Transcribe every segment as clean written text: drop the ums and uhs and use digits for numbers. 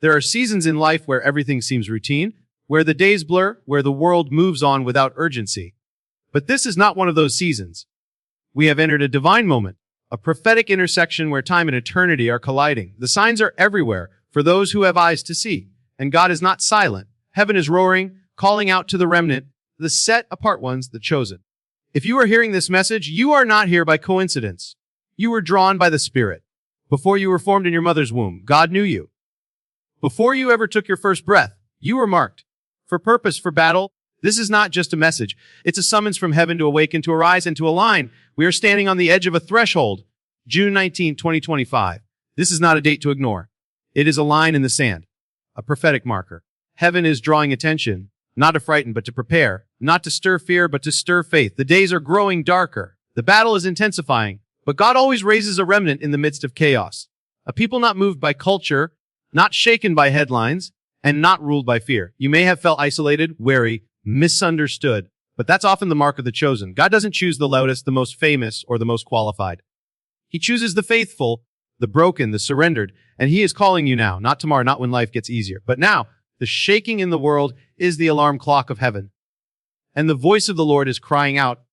There are seasons in life where everything seems routine, where the days blur, where the world moves on without urgency. But this is not one of those seasons. We have entered a divine moment, a prophetic intersection where time and eternity are colliding. The signs are everywhere for those who have eyes to see. And God is not silent. Heaven is roaring, calling out to the remnant, the set-apart ones, the chosen. If you are hearing this message, you are not here by coincidence. You were drawn by the Spirit. Before you were formed in your mother's womb, God knew you. Before you ever took your first breath, you were marked. For purpose, for battle. This is not just a message. It's a summons from heaven to awaken, to arise, and to align. We are standing on the edge of a threshold. June 19, 2025. This is not a date to ignore. It is a line in the sand. A prophetic marker. Heaven is drawing attention, not to frighten, but to prepare. Not to stir fear, but to stir faith. The days are growing darker. The battle is intensifying. But God always raises a remnant in the midst of chaos. A people not moved by culture, not shaken by headlines, and not ruled by fear. You may have felt isolated, wary, misunderstood, but that's often the mark of the chosen. God doesn't choose the loudest, the most famous, or the most qualified. He chooses the faithful, the broken, the surrendered, and He is calling you now, not tomorrow, not when life gets easier, but now. The shaking in the world is the alarm clock of heaven. And the voice of the Lord is crying out,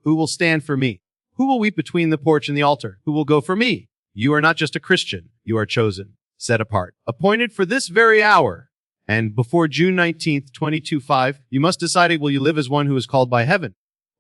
"Who will stand for me? Who will weep between the porch and the altar? Who will go for me?" You are not just a Christian. You are chosen, set apart, appointed for this very hour. And before June 19th, 2025, you must decide, will you live as one who is called by heaven?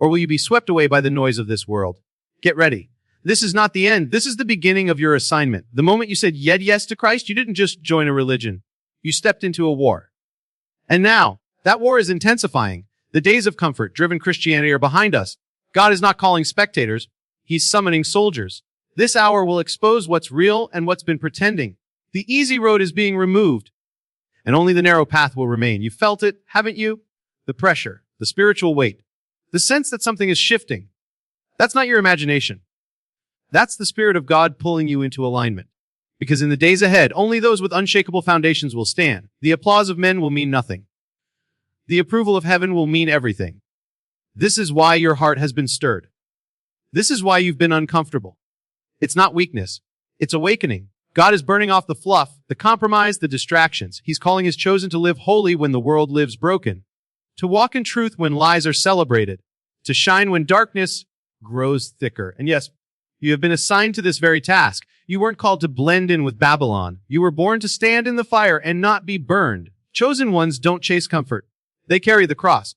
Or will you be swept away by the noise of this world? Get ready. This is not the end. This is the beginning of your assignment. The moment you said yes to Christ, you didn't just join a religion. You stepped into a war. And now, that war is intensifying. The days of comfort-driven Christianity are behind us. God is not calling spectators. He's summoning soldiers. This hour will expose what's real and what's been pretending. The easy road is being removed, and only the narrow path will remain. You felt it, haven't you? The pressure, the spiritual weight, the sense that something is shifting. That's not your imagination. That's the Spirit of God pulling you into alignment. Because in the days ahead, only those with unshakable foundations will stand. The applause of men will mean nothing. The approval of heaven will mean everything. This is why your heart has been stirred. This is why you've been uncomfortable. It's not weakness. It's awakening. God is burning off the fluff, the compromise, the distractions. He's calling His chosen to live holy when the world lives broken, to walk in truth when lies are celebrated, to shine when darkness grows thicker. And yes, you have been assigned to this very task. You weren't called to blend in with Babylon. You were born to stand in the fire and not be burned. Chosen ones don't chase comfort. They carry the cross.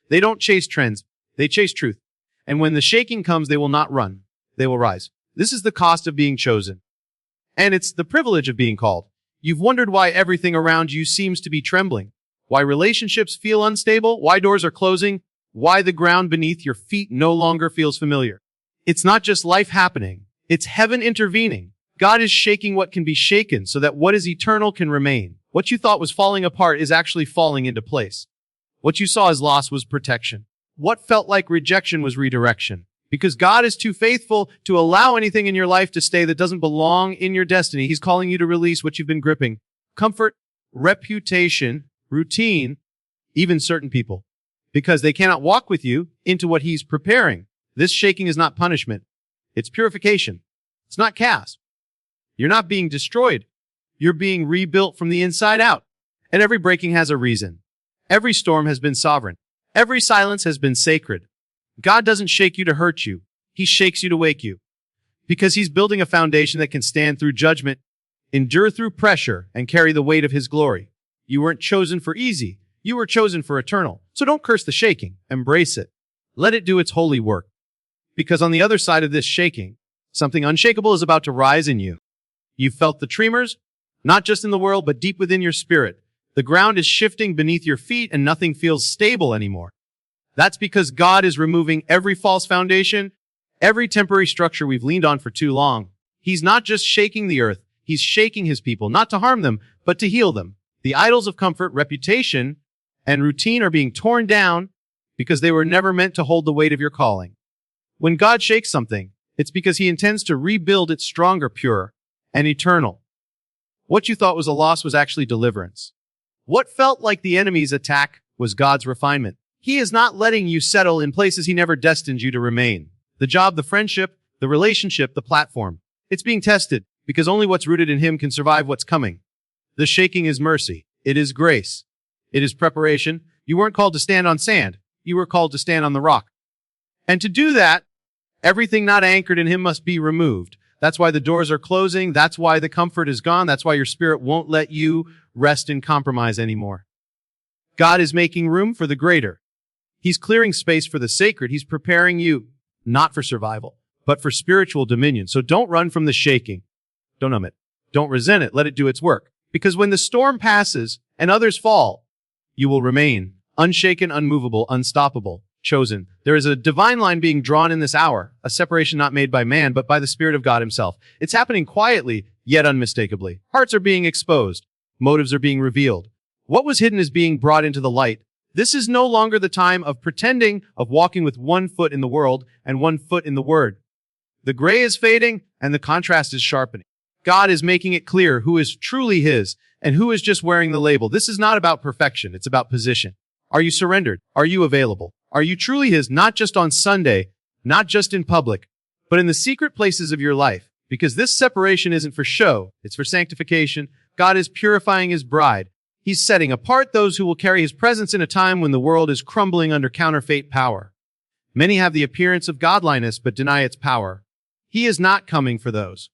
They don't chase trends. They chase truth. And when the shaking comes, they will not run. They will rise. This is the cost of being chosen. And it's the privilege of being called. You've wondered why everything around you seems to be trembling, why relationships feel unstable, why doors are closing, why the ground beneath your feet no longer feels familiar. It's not just life happening. It's heaven intervening. God is shaking what can be shaken so that what is eternal can remain. What you thought was falling apart is actually falling into place. What you saw as loss was protection. What felt like rejection was redirection. Because God is too faithful to allow anything in your life to stay that doesn't belong in your destiny. He's calling you to release what you've been gripping. Comfort, reputation, routine, even certain people. Because they cannot walk with you into what He's preparing. This shaking is not punishment. It's purification. It's not chaos. You're not being destroyed. You're being rebuilt from the inside out. And every breaking has a reason. Every storm has been sovereign. Every silence has been sacred. God doesn't shake you to hurt you. He shakes you to wake you. Because He's building a foundation that can stand through judgment, endure through pressure, and carry the weight of His glory. You weren't chosen for easy. You were chosen for eternal. So don't curse the shaking. Embrace it. Let it do its holy work. Because on the other side of this shaking, something unshakable is about to rise in you. You've felt the tremors, not just in the world, but deep within your spirit. The ground is shifting beneath your feet and nothing feels stable anymore. That's because God is removing every false foundation, every temporary structure we've leaned on for too long. He's not just shaking the earth. He's shaking His people, not to harm them, but to heal them. The idols of comfort, reputation, and routine are being torn down because they were never meant to hold the weight of your calling. When God shakes something, it's because He intends to rebuild it stronger, pure, and eternal. What you thought was a loss was actually deliverance. What felt like the enemy's attack was God's refinement. He is not letting you settle in places He never destined you to remain. The job, the friendship, the relationship, the platform. It's being tested because only what's rooted in Him can survive what's coming. The shaking is mercy. It is grace. It is preparation. You weren't called to stand on sand. You were called to stand on the rock. And to do that, everything not anchored in him must be removed. That's why the doors are closing. That's why the comfort is gone. That's why your spirit won't let you rest in compromise anymore. God is making room for the greater. He's clearing space for the sacred. He's preparing you not for survival, but for spiritual dominion. So don't run from the shaking. Don't numb it. Don't resent it. Let it do its work. Because when the storm passes and others fall, you will remain unshaken, unmovable, unstoppable, chosen. There is a divine line being drawn in this hour, a separation not made by man, but by the Spirit of God himself. It's happening quietly, yet unmistakably. Hearts are being exposed. Motives are being revealed. What was hidden is being brought into the light. This is no longer the time of pretending, of walking with one foot in the world and one foot in the Word. The gray is fading and the contrast is sharpening. God is making it clear who is truly his and who is just wearing the label. This is not about perfection. It's about position. Are you surrendered? Are you available? Are you truly his, not just on Sunday, not just in public, but in the secret places of your life? Because this separation isn't for show. It's for sanctification. God is purifying his bride. He's setting apart those who will carry his presence in a time when the world is crumbling under counterfeit power. Many have the appearance of godliness but deny its power. He is not coming for those.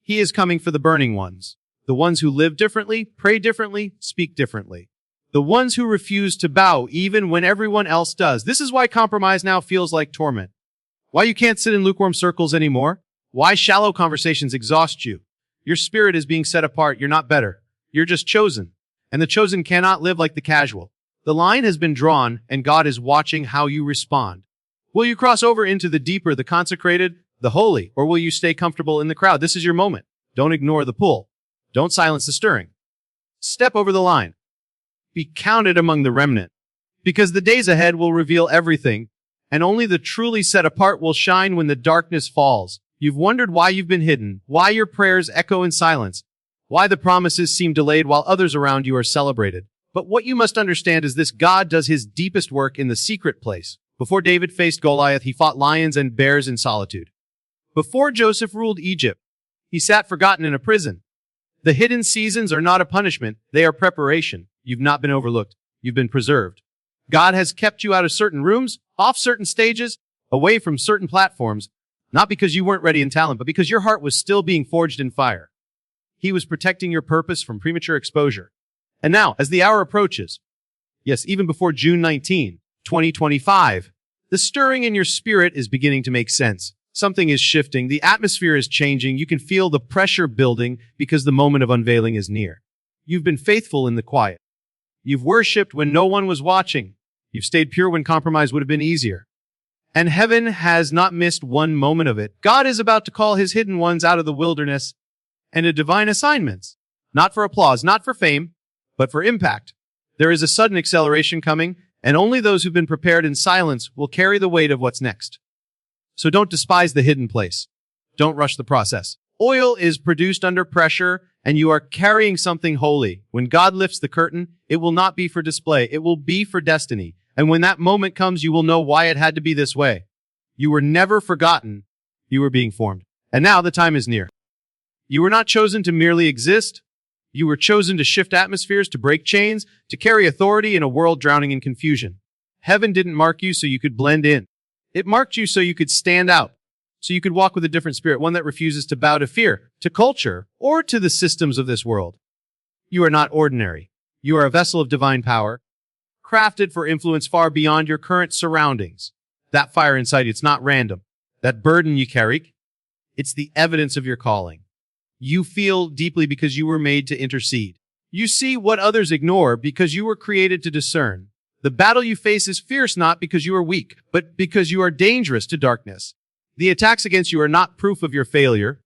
He is coming for the burning ones. The ones who live differently, pray differently, speak differently. The ones who refuse to bow even when everyone else does. This is why compromise now feels like torment. Why you can't sit in lukewarm circles anymore. Why shallow conversations exhaust you. Your spirit is being set apart. You're not better. You're just chosen. And the chosen cannot live like the casual. The line has been drawn, and God is watching how you respond. Will you cross over into the deeper, the consecrated, the holy, or will you stay comfortable in the crowd? This is your moment. Don't ignore the pull. Don't silence the stirring. Step over the line. Be counted among the remnant. Because the days ahead will reveal everything, and only the truly set apart will shine when the darkness falls. You've wondered why you've been hidden, why your prayers echo in silence, why the promises seem delayed while others around you are celebrated. But what you must understand is this: God does his deepest work in the secret place. Before David faced Goliath, he fought lions and bears in solitude. Before Joseph ruled Egypt, he sat forgotten in a prison. The hidden seasons are not a punishment, they are preparation. You've not been overlooked. You've been preserved. God has kept you out of certain rooms, off certain stages, away from certain platforms, not because you weren't ready in talent, but because your heart was still being forged in fire. He was protecting your purpose from premature exposure. And now, as the hour approaches, yes, even before June 19, 2025, the stirring in your spirit is beginning to make sense. Something is shifting. The atmosphere is changing. You can feel the pressure building because the moment of unveiling is near. You've been faithful in the quiet. You've worshipped when no one was watching. You've stayed pure when compromise would have been easier. And heaven has not missed one moment of it. God is about to call his hidden ones out of the wilderness and to divine assignments. Not for applause, not for fame, but for impact. There is a sudden acceleration coming, and only those who've been prepared in silence will carry the weight of what's next. So don't despise the hidden place. Don't rush the process. Oil is produced under pressure, and you are carrying something holy. When God lifts the curtain, it will not be for display. It will be for destiny. And when that moment comes, you will know why it had to be this way. You were never forgotten. You were being formed. And now the time is near. You were not chosen to merely exist. You were chosen to shift atmospheres, to break chains, to carry authority in a world drowning in confusion. Heaven didn't mark you so you could blend in. It marked you so you could stand out, so you could walk with a different spirit, one that refuses to bow to fear, to culture, or to the systems of this world. You are not ordinary. You are a vessel of divine power, crafted for influence far beyond your current surroundings. That fire inside you, it's not random. That burden you carry, it's the evidence of your calling. You feel deeply because you were made to intercede. You see what others ignore because you were created to discern. The battle you face is fierce not because you are weak, but because you are dangerous to darkness. The attacks against you are not proof of your failure.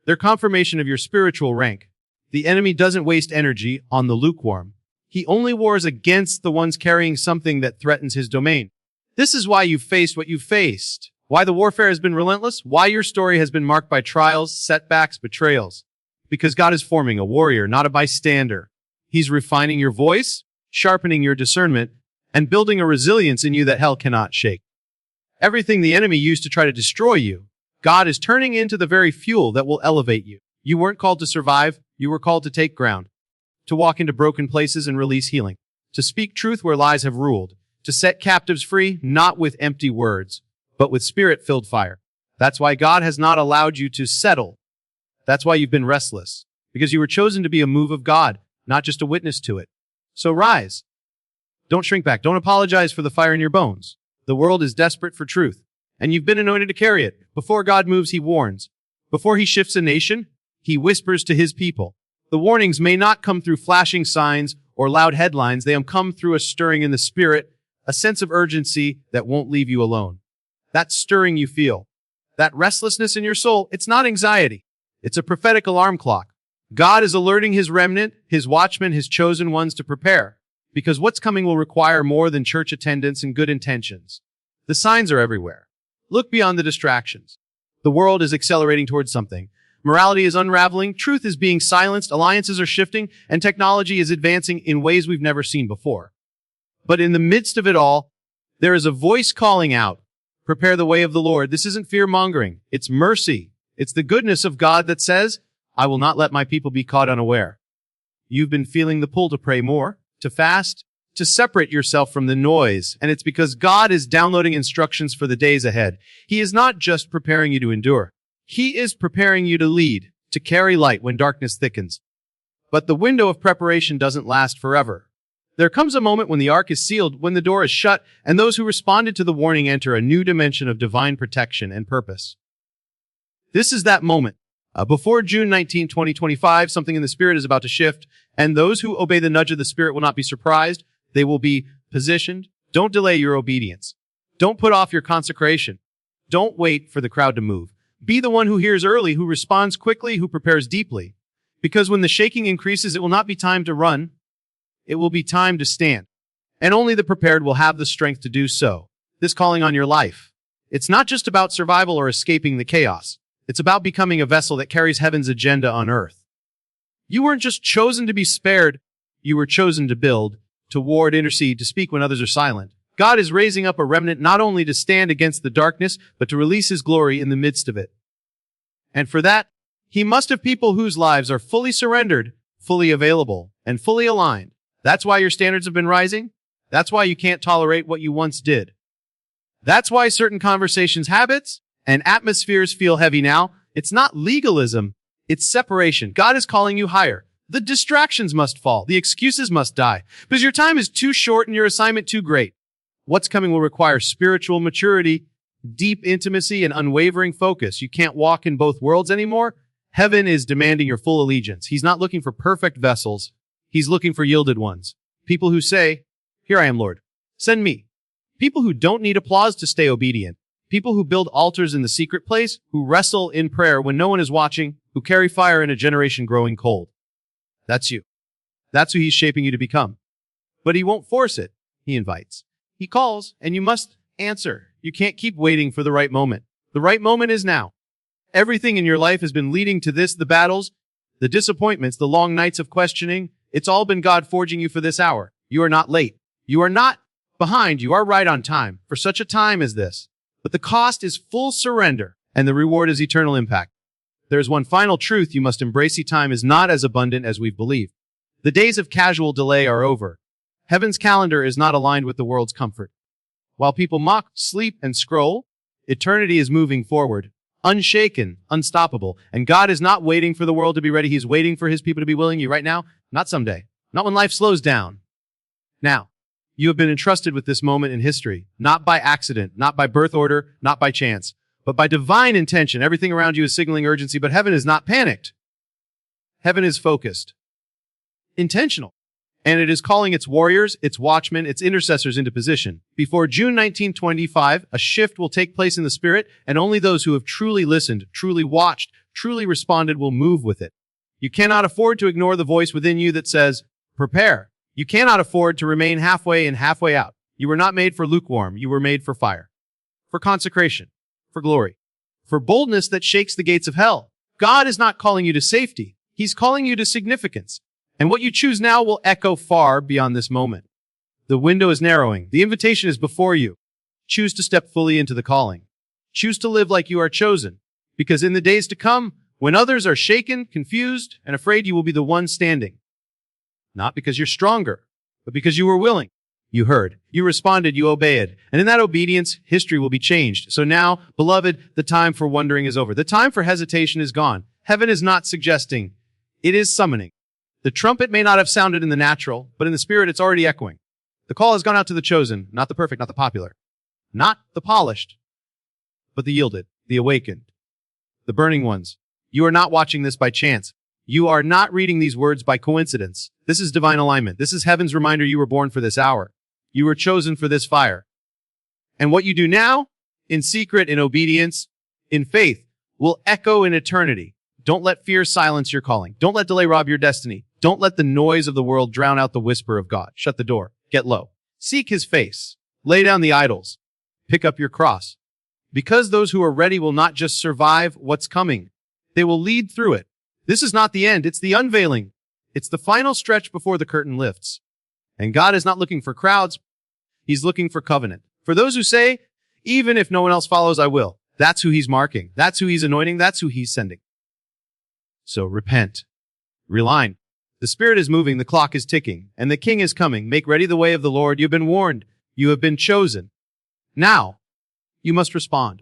They're confirmation of your spiritual rank. The enemy doesn't waste energy on the lukewarm. He only wars against the ones carrying something that threatens his domain. This is why you've faced what you've faced. Why the warfare has been relentless. Why your story has been marked by trials, setbacks, betrayals. Because God is forming a warrior, not a bystander. He's refining your voice, sharpening your discernment, and building a resilience in you that hell cannot shake. Everything the enemy used to try to destroy you, God is turning into the very fuel that will elevate you. You weren't called to survive. You were called to take ground. to walk into broken places and release healing, to speak truth where lies have ruled, to set captives free, not with empty words, but with spirit-filled fire. That's why God has not allowed you to settle. That's why you've been restless, because you were chosen to be a move of God, not just a witness to it. So rise. Don't shrink back. Don't apologize for the fire in your bones. The world is desperate for truth, and you've been anointed to carry it. Before God moves, he warns. Before he shifts a nation, he whispers to his people. The warnings may not come through flashing signs or loud headlines. They come through a stirring in the spirit, a sense of urgency that won't leave you alone. That stirring you feel, that restlessness in your soul, it's not anxiety. It's a prophetic alarm clock. God is alerting his remnant, his watchmen, his chosen ones to prepare, because what's coming will require more than church attendance and good intentions. The signs are everywhere. Look beyond the distractions. The world is accelerating towards something. Morality is unraveling, truth is being silenced, alliances are shifting, and technology is advancing in ways we've never seen before. But in the midst of it all, there is a voice calling out, prepare the way of the Lord. This isn't fear-mongering. It's mercy. It's the goodness of God that says, I will not let my people be caught unaware. You've been feeling the pull to pray more, to fast, to separate yourself from the noise, and it's because God is downloading instructions for the days ahead. He is not just preparing you to endure. He is preparing you to lead, to carry light when darkness thickens. But the window of preparation doesn't last forever. There comes a moment when the ark is sealed, when the door is shut, and those who responded to the warning enter a new dimension of divine protection and purpose. This is that moment. Before June 19, 2025, something in the Spirit is about to shift, and those who obey the nudge of the Spirit will not be surprised. They will be positioned. Don't delay your obedience. Don't put off your consecration. Don't wait for the crowd to move. Be the one who hears early, who responds quickly, who prepares deeply. Because when the shaking increases, it will not be time to run. It will be time to stand. And only the prepared will have the strength to do so. This calling on your life. It's not just about survival or escaping the chaos. It's about becoming a vessel that carries heaven's agenda on earth. You weren't just chosen to be spared. You were chosen to build, to ward, intercede, to speak when others are silent. God is raising up a remnant not only to stand against the darkness, but to release his glory in the midst of it. And for that, he must have people whose lives are fully surrendered, fully available, and fully aligned. That's why your standards have been rising. That's why you can't tolerate what you once did. That's why certain conversations, habits, and atmospheres feel heavy now. It's not legalism. It's separation. God is calling you higher. The distractions must fall. The excuses must die. Because your time is too short and your assignment too great. What's coming will require spiritual maturity, deep intimacy, and unwavering focus. You can't walk in both worlds anymore. Heaven is demanding your full allegiance. He's not looking for perfect vessels. He's looking for yielded ones. People who say, here I am, Lord. Send me. People who don't need applause to stay obedient. People who build altars in the secret place, who wrestle in prayer when no one is watching, who carry fire in a generation growing cold. That's you. That's who he's shaping you to become. But he won't force it. He invites. He calls, and you must answer. You can't keep waiting for the right moment. The right moment is now. Everything in your life has been leading to this, the battles, the disappointments, the long nights of questioning. It's all been God forging you for this hour. You are not late. You are not behind. You are right on time for such a time as this. But the cost is full surrender, and the reward is eternal impact. There is one final truth you must embrace. Time is not as abundant as we've believed. The days of casual delay are over. Heaven's calendar is not aligned with the world's comfort. While people mock, sleep, and scroll, eternity is moving forward, unshaken, unstoppable. And God is not waiting for the world to be ready. He's waiting for his people to be willing. You right now, not someday, not when life slows down. Now, you have been entrusted with this moment in history, not by accident, not by birth order, not by chance, but by divine intention. Everything around you is signaling urgency, but heaven is not panicked. Heaven is focused, intentional, and it is calling its warriors, its watchmen, its intercessors into position. Before June 1925, a shift will take place in the Spirit, and only those who have truly listened, truly watched, truly responded will move with it. You cannot afford to ignore the voice within you that says, prepare. You cannot afford to remain halfway in, halfway out. You were not made for lukewarm. You were made for fire, for consecration, for glory, for boldness that shakes the gates of hell. God is not calling you to safety. He's calling you to significance. And what you choose now will echo far beyond this moment. The window is narrowing. The invitation is before you. Choose to step fully into the calling. Choose to live like you are chosen. Because in the days to come, when others are shaken, confused, and afraid, you will be the one standing. Not because you're stronger, but because you were willing. You heard, you responded, you obeyed. And in that obedience, history will be changed. So now, beloved, the time for wondering is over. The time for hesitation is gone. Heaven is not suggesting, it is summoning. The trumpet may not have sounded in the natural, but in the spirit it's already echoing. The call has gone out to the chosen, not the perfect, not the popular, not the polished, but the yielded, the awakened, the burning ones. You are not watching this by chance. You are not reading these words by coincidence. This is divine alignment. This is heaven's reminder you were born for this hour. You were chosen for this fire. And what you do now, in secret, in obedience, in faith, will echo in eternity. Don't let fear silence your calling. Don't let delay rob your destiny. Don't let the noise of the world drown out the whisper of God. Shut the door. Get low. Seek his face. Lay down the idols. Pick up your cross. Because those who are ready will not just survive what's coming. They will lead through it. This is not the end. It's the unveiling. It's the final stretch before the curtain lifts. And God is not looking for crowds. He's looking for covenant. For those who say, even if no one else follows, I will. That's who he's marking. That's who he's anointing. That's who he's sending. So repent. Realign. The Spirit is moving. The clock is ticking. And the King is coming. Make ready the way of the Lord. You've been warned. You have been chosen. Now, you must respond.